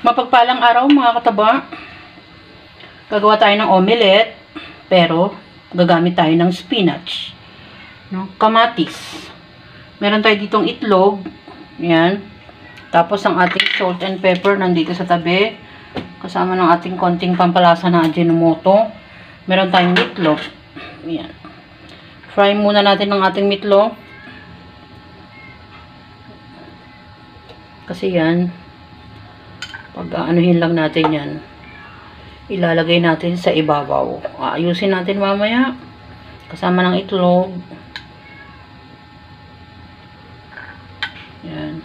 Mapagpalang araw mga kataba. Gagawa tayo ng omelette, pero gagamit tayo ng spinach, no? Kamatis. Meron tayo ditong itlog. Yan. Tapos ang ating salt and pepper nandito sa tabi. Kasama ng ating konting pampalasa na Ajinomoto. Meron tayong meatloaf. Yan. Fry muna natin ang ating meatloaf. Kasi yan, pag-aanuhin lang natin yan, ilalagay natin sa ibabaw. Ayusin natin mamaya kasama ng itlog. Yan.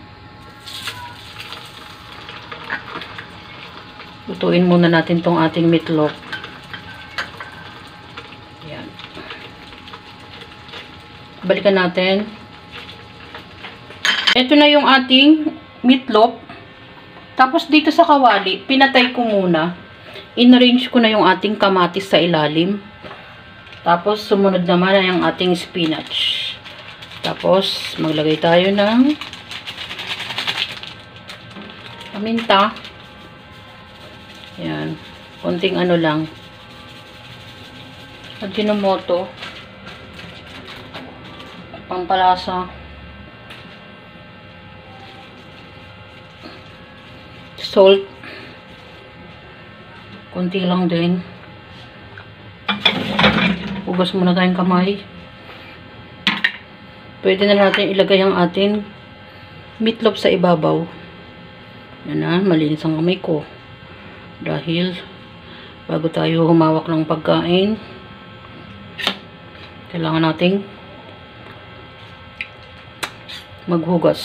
Lutuin muna natin tong ating meatloaf. Yan. Balikan natin. Ito na yung ating meatloaf. Tapos dito sa kawali, pinatay ko muna. In-arrange ko na yung ating kamatis sa ilalim. Tapos sumunod naman ay ang ating spinach. Tapos maglagay tayo ng paminta. Yan. Konting ano lang. Ajinomoto. Pampalasa. Salt. Konti lang din. Hugas muna tayong kamay. Pwede na natin ilagay ang ating meatloaf sa ibabaw. Yan na, malinis ang kamay ko. Dahil, bago tayo humawak ng pagkain, kailangan nating maghugas.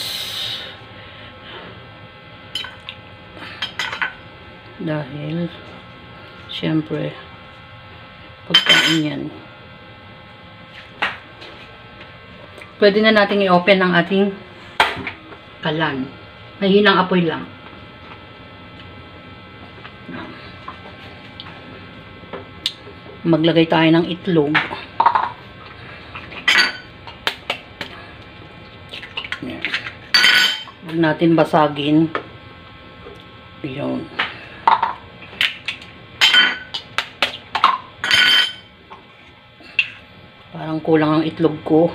Dahil, syempre, pagkain yan. Pwede na natin i-open ang ating kalan. Mahinang apoy lang. Maglagay tayo ng itlog. Huwag natin basagin. Yun. Parang kulang ang itlog ko.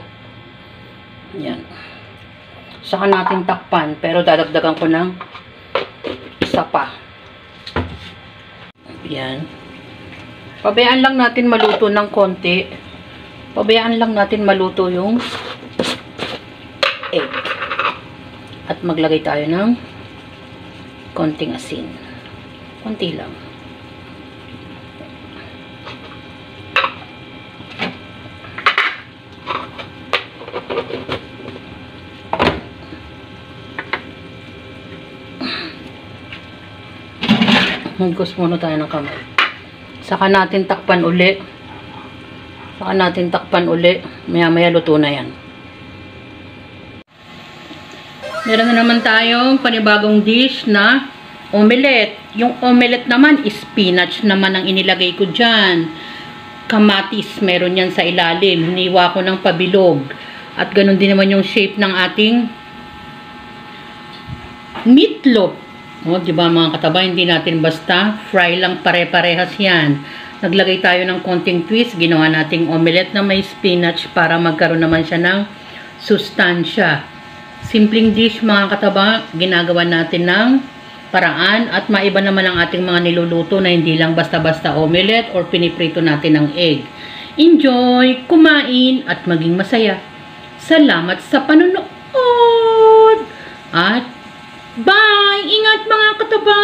Yan. Saka natin takpan. Pero dadagdagan ko ng isa pa. Yan. Pabayaan lang natin maluto ng konti. Pabayaan lang natin maluto yung egg. At maglagay tayo ng konting asin. Konti lang. Hugas muna tayo ng kamay. Saka natin takpan uli. Saka natin takpan uli. Maya-maya luto na yan. Meron na naman tayong panibagong dish na omelette. Yung omelette naman, spinach naman ang inilagay ko dyan. Kamatis, meron yan sa ilalim. Hiniwa ko ng pabilog. At ganun din naman yung shape ng ating meatloaf. O, diba mga kataba, hindi natin basta fry lang, pare-parehas yan. Naglagay tayo ng konting twist, ginawa nating omelette na may spinach para magkaroon naman siya ng sustansya. Simpleng dish mga kataba, ginagawa natin ng paraan at maiba naman ang ating mga niluluto na hindi lang basta-basta omelette or piniprito natin ng egg. Enjoy, kumain at maging masaya. Salamat sa panonood! At bye! Ingat mga kataba!